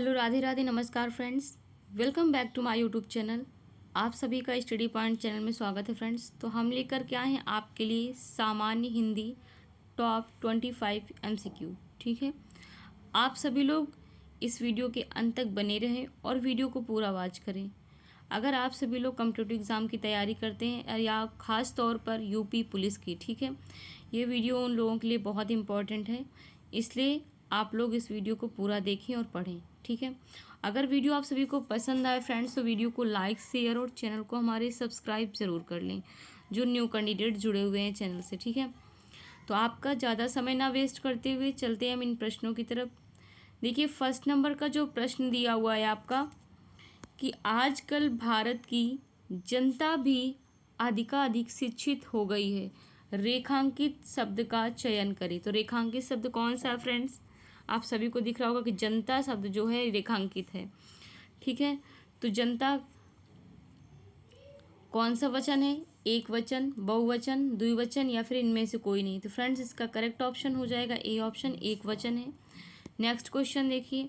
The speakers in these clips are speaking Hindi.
हेलो, राधे राधे, नमस्कार friends. Welcome back to my YouTube channel. आप सभी का स्टडी पॉइंट चैनल में स्वागत है फ्रेंड्स। तो हम लेकर के आए हैं आपके लिए सामान्य हिंदी टॉप 25 MCQ। ठीक है, आप सभी लोग इस वीडियो के अंत तक बने रहें और वीडियो को पूरा वॉच करें। अगर आप सभी लोग कॉम्पिटिटिव एग्ज़ाम की तैयारी करते हैं या ख़ास तौर पर यूपी पुलिस की, ठीक है, ये वीडियो उन लोगों के लिए बहुत इंपॉर्टेंट है, इसलिए आप लोग इस वीडियो को पूरा देखें और पढ़ें। ठीक है, अगर वीडियो आप सभी को पसंद आए फ्रेंड्स तो वीडियो को लाइक, शेयर और चैनल को हमारे सब्सक्राइब ज़रूर कर लें, जो न्यू कैंडिडेट जुड़े हुए हैं चैनल से। ठीक है, तो आपका ज़्यादा समय ना वेस्ट करते हुए चलते हैं हम इन प्रश्नों की तरफ। देखिए, फर्स्ट नंबर का जो प्रश्न दिया हुआ है आपका कि आजकल भारत की जनता भी अधिकाधिक शिक्षित हो गई है, रेखांकित शब्द का चयन करें। तो रेखांकित शब्द कौन सा है फ्रेंड्स? आप सभी को दिख रहा होगा कि जनता शब्द जो है रेखांकित है। ठीक है, तो जनता कौन सा वचन है? एक वचन, बहुवचन, द्विवचन या फिर इनमें से कोई नहीं। तो फ्रेंड्स इसका करेक्ट ऑप्शन हो जाएगा ए ऑप्शन, एक वचन है। नेक्स्ट क्वेश्चन देखिए,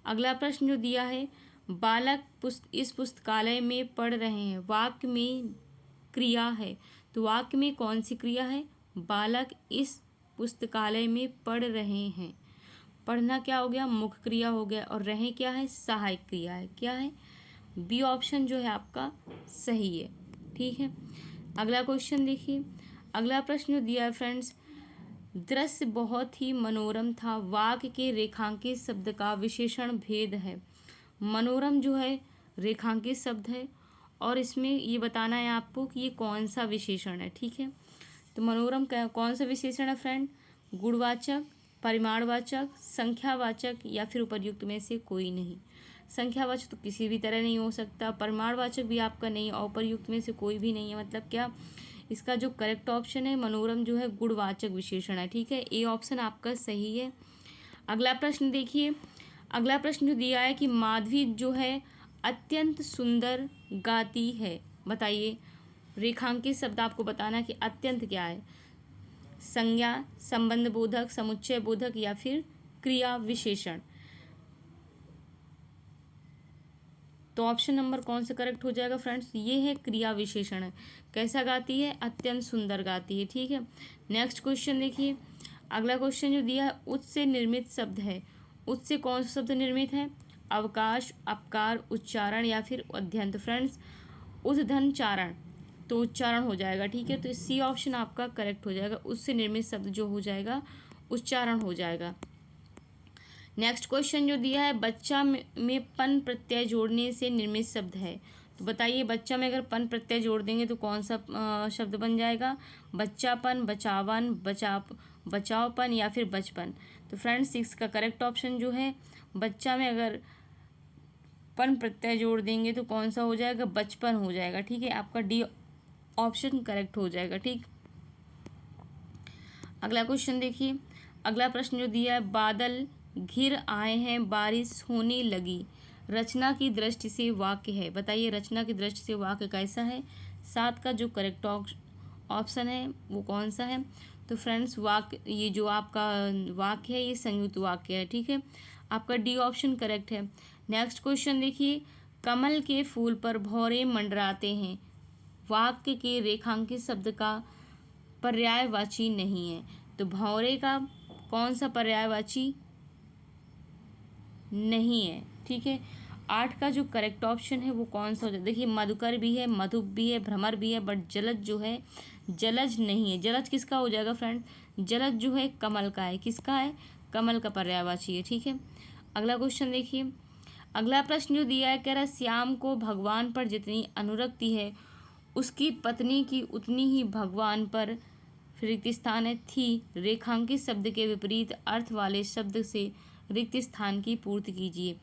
अगला प्रश्न जो दिया है, बालक इस पुस्तकालय में पढ़ रहे हैं, वाक्य में क्रिया है। तो वाक्य में कौन सी क्रिया है? बालक इस पुस्तकालय में पढ़ रहे हैं। पढ़ना क्या हो गया? मुख्य क्रिया हो गया। और रहे क्या है? सहायक क्रिया है। क्या है? बी ऑप्शन जो है आपका सही है। ठीक है, अगला क्वेश्चन देखिए, अगला प्रश्न जो दिया है फ्रेंड्स, दृश्य बहुत ही मनोरम था, वाक्य के रेखांकित शब्द का विशेषण भेद है। मनोरम जो है रेखांकित शब्द है और इसमें ये बताना है आपको कि ये कौन सा विशेषण है। ठीक है, तो मनोरम कौन सा विशेषण है फ्रेंड? गुणवाचक, परिमाणवाचक, संख्यावाचक या फिर उपर्युक्त में से कोई नहीं। संख्यावाचक तो किसी भी तरह नहीं हो सकता, परिमाणवाचक भी आपका नहीं और उपर्युक्त में से कोई भी नहीं है। मतलब क्या? इसका जो करेक्ट ऑप्शन है मनोरम जो है गुणवाचक विशेषण है। ठीक है, ए ऑप्शन आपका सही है। अगला प्रश्न देखिए, अगला प्रश्न जो दिया है कि माधवी जो है अत्यंत सुंदर गाती है। बताइए, रेखांकित शब्द आपको बताना कि अत्यंत क्या है? संज्ञा, संबंध बोधक, समुच्चय बोधक या फिर क्रिया विशेषण। तो ऑप्शन नंबर कौन सा करेक्ट हो जाएगा फ्रेंड्स? ये है क्रिया विशेषण है। कैसा गाती है? अत्यंत सुंदर गाती है। ठीक है, नेक्स्ट क्वेश्चन देखिए, अगला क्वेश्चन जो दिया है, उच्च से निर्मित शब्द है। उच्च से कौन सा शब्द निर्मित है? अवकाश, अपकार, उच्चारण या फिर अध्ययन। तो फ्रेंड्स उद्धन चारण, तो उच्चारण हो जाएगा। ठीक है, तो सी ऑप्शन आपका करेक्ट हो जाएगा। उससे निर्मित शब्द जो हो जाएगा उच्चारण हो जाएगा। नेक्स्ट क्वेश्चन जो दिया है, बच्चा में पन प्रत्यय जोड़ने से निर्मित शब्द है। तो बताइए, बच्चा में अगर पन प्रत्यय जोड़ देंगे तो कौन सा शब्द बन जाएगा? बच्चापन, बचावन, बचावपन या फिर बचपन। तो फ्रेंड्स 6 का करेक्ट ऑप्शन जो है, बच्चा में अगर पन प्रत्यय जोड़ देंगे तो कौन सा हो जाएगा? बचपन हो जाएगा। ठीक है, आपका डी ऑप्शन करेक्ट हो जाएगा। ठीक, अगला क्वेश्चन देखिए, अगला प्रश्न जो दिया है, बादल घिर आए हैं, बारिश होने लगी, रचना की दृष्टि से वाक्य है। बताइए, रचना की दृष्टि से वाक्य कैसा है? 7 का जो करेक्ट ऑप्शन है वो कौन सा है? तो फ्रेंड्स वाक्य, ये जो आपका वाक्य है ये संयुक्त वाक्य है। ठीक है, आपका डी ऑप्शन करेक्ट है। नेक्स्ट क्वेश्चन देखिए, कमल के फूल पर भौरे मंडराते हैं, वाक्य के रेखांकित शब्द का पर्यायवाची नहीं है। तो भौरे का कौन सा पर्यायवाची नहीं है? ठीक है, 8 का जो करेक्ट ऑप्शन है वो कौन सा हो जाए? देखिए, मधुकर भी है, मधुप भी है, भ्रमर भी है, बट जलज जो है जलज नहीं है। जलज किसका हो जाएगा फ्रेंड? जलज जो है कमल का है। किसका है? कमल का पर्यायवाची है। ठीक है, अगला क्वेश्चन देखिए, अगला प्रश्न जो दिया है, कह रहा है श्याम को भगवान पर जितनी अनुरक्ति है उसकी पत्नी की उतनी ही भगवान पर रिक्त स्थान है थी। रेखांकित शब्द के विपरीत अर्थ वाले शब्द से रिक्त स्थान की पूर्ति कीजिए।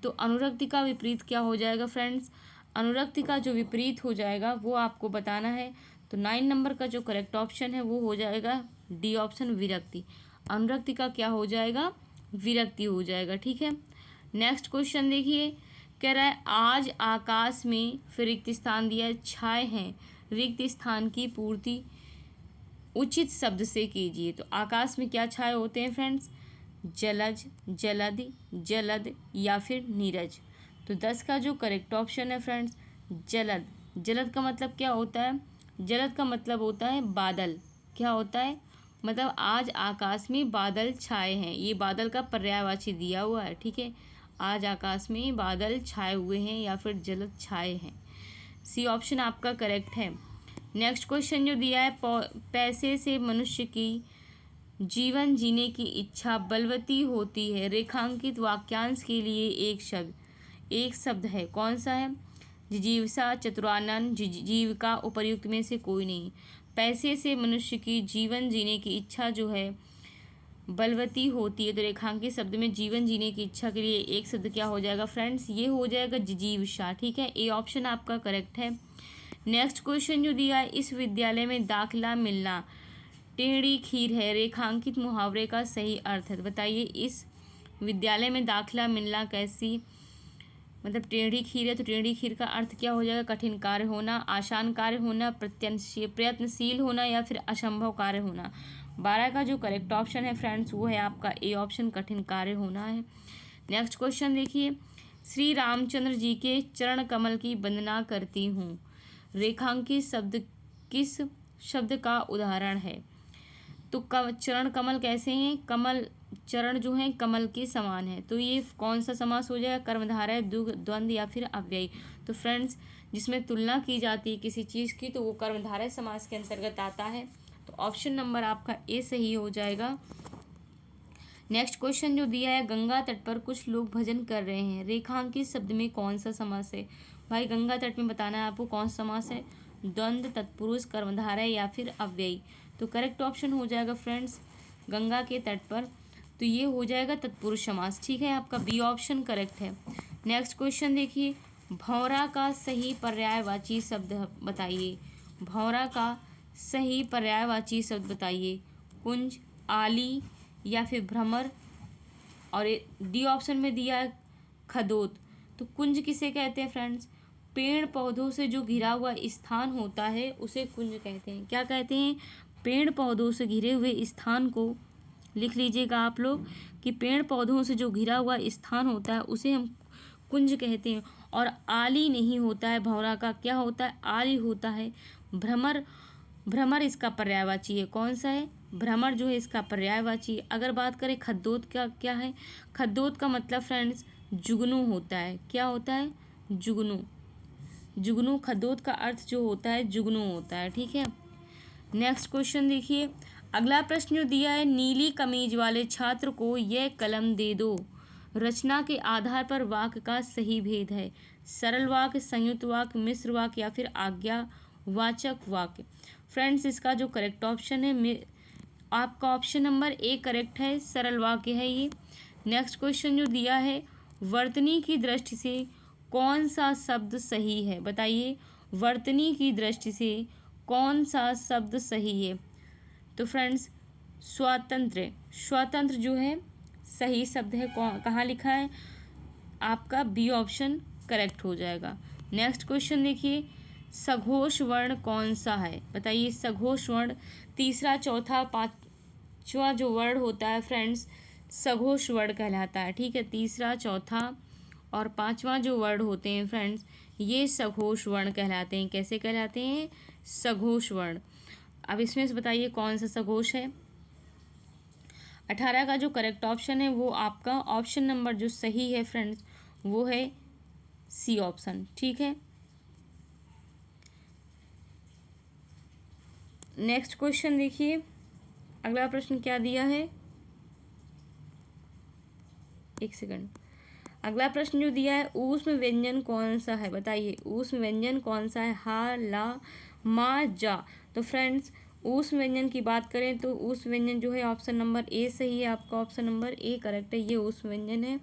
तो अनुरक्ति का विपरीत क्या हो जाएगा फ्रेंड्स? अनुरक्ति का जो विपरीत हो जाएगा वो आपको बताना है। तो 9 नंबर का जो करेक्ट ऑप्शन है वो हो जाएगा डी ऑप्शन, विरक्ति। अनुरक्ति का क्या हो जाएगा? विरक्ति हो जाएगा। ठीक है, नेक्स्ट क्वेश्चन देखिए, कह रहा है आज आकाश में, फिर रिक्त स्थान दिया है, छाए हैं, रिक्त स्थान की पूर्ति उचित शब्द से कीजिए। तो आकाश में क्या छाए होते हैं फ्रेंड्स? जलज, जलद, जलद या फिर नीरज। तो 10 का जो करेक्ट ऑप्शन है फ्रेंड्स जलद। जलद का मतलब क्या होता है? जलद का मतलब होता है बादल। क्या होता है? मतलब आज आकाश में बादल छाए हैं, ये बादल का पर्यायवाची दिया हुआ है, ठीक है। आज आकाश में बादल छाए हुए हैं या फिर जलद छाए हैं। सी ऑप्शन आपका करेक्ट है। नेक्स्ट क्वेश्चन जो दिया है, पैसे से मनुष्य की जीवन जीने की इच्छा बलवती होती है। रेखांकित वाक्यांश के लिए एक शब्द है, कौन सा है? जिजीविका, चतुरानन, जीविका, उपर्युक्त में से कोई नहीं। पैसे से मनुष्य की जीवन जीने की इच्छा जो है बलवती होती है, तो रेखांकित शब्द में जीवन जीने की इच्छा के लिए एक शब्द क्या हो जाएगा फ्रेंड्स? ये हो जाएगा जिजीविका, ठीक है। ए ऑप्शन आपका करेक्ट है। नेक्स्ट क्वेश्चन जो दिया है, इस विद्यालय में दाखिला मिलना टेढ़ी खीर है। रेखांकित मुहावरे का सही अर्थ है। बताइए इस विद्यालय में दाखिला मिलना कैसी, मतलब टेढ़ी खीर है, तो टेढ़ी खीर का अर्थ क्या हो जाएगा? कठिन कार्य होना, आसान कार्य होना, प्रयत्नशील होना या फिर असंभव कार्य होना। 12 का जो करेक्ट ऑप्शन है फ्रेंड्स वो है आपका ए ऑप्शन, कठिन कार्य होना है। नेक्स्ट क्वेश्चन देखिए, श्री रामचंद्र जी के चरण कमल की वंदना करती हूँ। रेखांकित शब्द किस शब्द का उदाहरण है? तो चरण कमल कैसे हैं? कमल चरण जो हैं कमल के समान है, तो ये कौन सा समास हो जाएगा? कर्मधारय, द्वंद्व या फिर अव्ययी। तो फ्रेंड्स जिसमें तुलना की जाती है किसी चीज़ की तो वो कर्मधारय समास के अंतर्गत आता है। तो ऑप्शन नंबर आपका ए सही हो जाएगा। नेक्स्ट क्वेश्चन जो दिया है, गंगा तट पर कुछ लोग भजन कर रहे हैं। रेखांकित शब्द में कौन सा समास है? भाई गंगा तट में बताना है आपको कौन सा समास है? द्वंद्व, तत्पुरुष, कर्मधारय या फिर अव्ययी। तो करेक्ट ऑप्शन हो जाएगा फ्रेंड्स गंगा के तट पर, तो ये हो जाएगा तत्पुरुष समास, ठीक है। आपका बी ऑप्शन करेक्ट है। नेक्स्ट क्वेश्चन देखिए, भौरा का सही पर्यायवाची शब्द बताइए। भौरा का सही पर्यायवाची शब्द बताइए। कुंज, आली या फिर भ्रमर। और डी ऑप्शन में दिया है खदोत। तो कुंज किसे कहते हैं फ्रेंड्स? पेड़ पौधों से जो घिरा हुआ स्थान होता है उसे कुंज कहते हैं। क्या कहते हैं? पेड़ पौधों से घिरे हुए स्थान को लिख लीजिएगा आप लोग कि पेड़ पौधों से जो घिरा हुआ स्थान होता है उसे हम कुंज कहते हैं। और आली नहीं होता है भौरा का, क्या होता है? आली होता है। भ्रमर, भ्रमर इसका पर्यायवाची है। कौन सा है? भ्रमर जो है इसका पर्यायवाची। अगर बात करें खद्दोत का, क्या है? खद्दोत का मतलब फ्रेंड्स जुगनू होता है। क्या होता है? जुगनू। जुगनू, खद्दोत का अर्थ जो होता है जुगनू होता है, ठीक है। नेक्स्ट क्वेश्चन देखिए, अगला प्रश्न जो दिया है, नीली कमीज वाले छात्र को यह कलम दे दो। रचना के आधार पर वाक्य का सही भेद है। सरल वाक्य, संयुक्त वाक्य, मिश्र वाक्य या फिर आज्ञावाचक वाक्य। फ्रेंड्स इसका जो करेक्ट ऑप्शन है आपका ऑप्शन नंबर ए करेक्ट है, सरल वाक्य है ये। नेक्स्ट क्वेश्चन जो दिया है, वर्तनी की दृष्टि से कौन सा शब्द सही है? बताइए वर्तनी की दृष्टि से कौन सा शब्द सही है? तो फ्रेंड्स स्वतंत्र, स्वतंत्र जो है सही शब्द है। कहाँ लिखा है? आपका बी ऑप्शन करेक्ट हो जाएगा। नेक्स्ट क्वेश्चन देखिए, सघोष वर्ण कौन सा है? बताइए सघोष वर्ण तीसरा, चौथा, पांचवा जो वर्ण होता है फ्रेंड्स सघोष वर्ण कहलाता है, ठीक है। तीसरा, चौथा और पांचवा जो वर्ण होते हैं फ्रेंड्स ये सघोष वर्ण कहलाते हैं। कैसे कहलाते हैं? सघोष वर्ण। अब इसमें से बताइए कौन सा सघोष है? 18 का जो करेक्ट ऑप्शन है वो आपका ऑप्शन नंबर जो सही है फ्रेंड्स वो है सी ऑप्शन, ठीक है। नेक्स्ट क्वेश्चन देखिए, अगला प्रश्न क्या दिया है? एक सेकंड। अगला प्रश्न जो दिया है, ऊष्म व्यंजन कौन सा है? बताइए ऊष्म व्यंजन कौन सा है? हा, ला, मा, जा। तो फ्रेंड्स ऊष्म व्यंजन की बात करें तो ऊष्म व्यंजन जो है ऑप्शन नंबर ए सही है। आपका ऑप्शन नंबर ए करेक्ट है, ये ऊष्म व्यंजन है।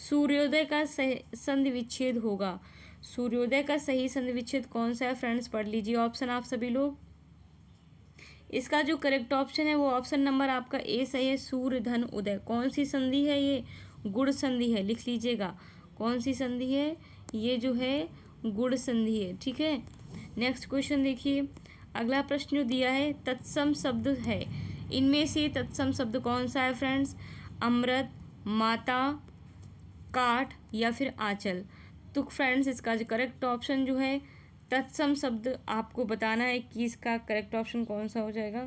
सूर्योदय का संधि विच्छेद होगा। सूर्योदय का सही संधि विच्छेद कौन सा है फ्रेंड्स? पढ़ लीजिए ऑप्शन आप सभी लोग। इसका जो करेक्ट ऑप्शन है वो ऑप्शन नंबर आपका ए सही है, सूर्य धन उदय। कौन सी संधि है ये? गुण संधि है, लिख लीजिएगा। कौन सी संधि है? ये जो है गुण संधि है, ठीक है। नेक्स्ट क्वेश्चन देखिए, अगला प्रश्न जो दिया है, तत्सम शब्द है। इनमें से तत्सम शब्द कौन सा है फ्रेंड्स? अमृत, माता, काठ या फिर आंचल। तो फ्रेंड्स इसका जो करेक्ट ऑप्शन जो है तत्सम शब्द आपको बताना है कि इसका करेक्ट ऑप्शन कौन सा हो जाएगा।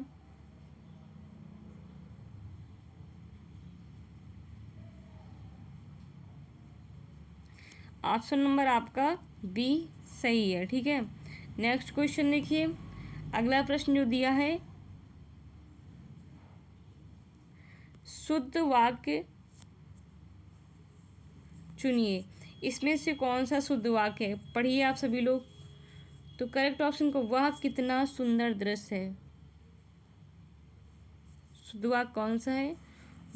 ऑप्शन नंबर आपका बी सही है। ठीक है, नेक्स्ट क्वेश्चन देखिए, अगला प्रश्न जो दिया है, शुद्ध वाक्य चुनिए, इसमें से कौन सा शुद्ध वाक्य है, पढ़िए आप सभी लोग। तो करेक्ट ऑप्शन को, वह कितना सुंदर दृश्य है। शुद्ध वाक्य कौन सा है,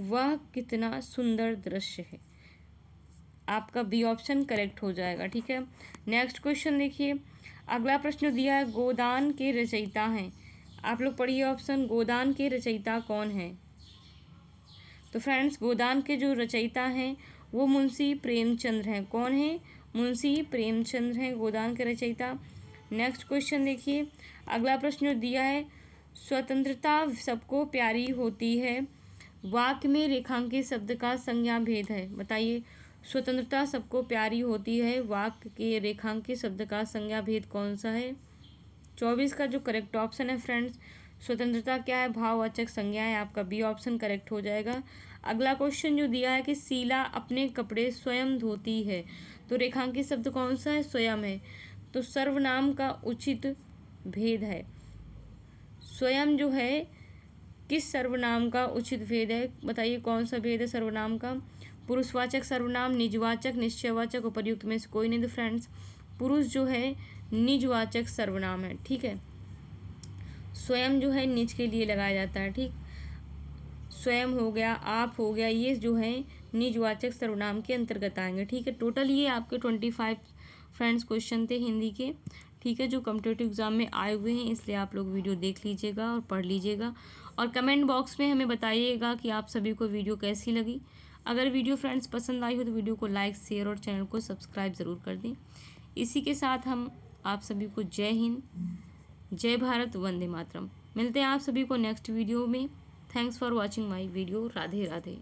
वह कितना सुंदर दृश्य है। आपका बी ऑप्शन करेक्ट हो जाएगा। ठीक है, नेक्स्ट क्वेश्चन देखिए, अगला प्रश्न दिया है, गोदान के रचयिता हैं। आप लोग पढ़िए ऑप्शन, गोदान के रचयिता कौन है। तो फ्रेंड्स गोदान के जो रचयिता हैं वो मुंशी प्रेमचंद्र हैं। कौन है, मुंशी प्रेमचंद्र हैं गोदान के रचयिता। नेक्स्ट क्वेश्चन देखिए, अगला प्रश्न जो दिया है, स्वतंत्रता सबको प्यारी होती है, वाक्य में रेखांकित शब्द का संज्ञा भेद है। बताइए, स्वतंत्रता सबको प्यारी होती है, वाक्य के रेखांकित शब्द का संज्ञा भेद कौन सा है। 24 का जो करेक्ट ऑप्शन है फ्रेंड्स, स्वतंत्रता क्या है, भाववाचक संज्ञा है। आपका बी ऑप्शन करेक्ट हो जाएगा। अगला क्वेश्चन जो दिया है कि शीला अपने कपड़े स्वयं धोती है, तो रेखांकित शब्द कौन सा है, स्वयं है। तो सर्वनाम का उचित भेद है, स्वयं जो है किस सर्वनाम का उचित भेद है, बताइए कौन सा भेद है सर्वनाम का। पुरुषवाचक सर्वनाम, निजवाचक, निश्चयवाचक, उपर्युक्त में से कोई नहीं। तो फ्रेंड्स पुरुष जो है निजवाचक सर्वनाम है। ठीक है, स्वयं जो है निज के लिए लगाया जाता है। ठीक, स्वयं हो गया, आप हो गया, ये जो है निजवाचक सर्वनाम के अंतर्गत आएंगे। ठीक है, टोटल ये आपके 25 फ्रेंड्स क्वेश्चन थे हिंदी के। ठीक है, जो कॉम्पिटिटिव एग्जाम में आए हुए हैं, इसलिए आप लोग वीडियो देख लीजिएगा और पढ़ लीजिएगा, और कमेंट बॉक्स में हमें बताइएगा कि आप सभी को वीडियो कैसी लगी। अगर वीडियो फ्रेंड्स पसंद आई हो तो वीडियो को लाइक, शेयर और चैनल को सब्सक्राइब ज़रूर कर दें। इसी के साथ हम आप सभी को जय हिंद, जय भारत, वंदे मातरम। मिलते हैं आप सभी को नेक्स्ट वीडियो में। Thanks for watching my video. Radhe Radhe.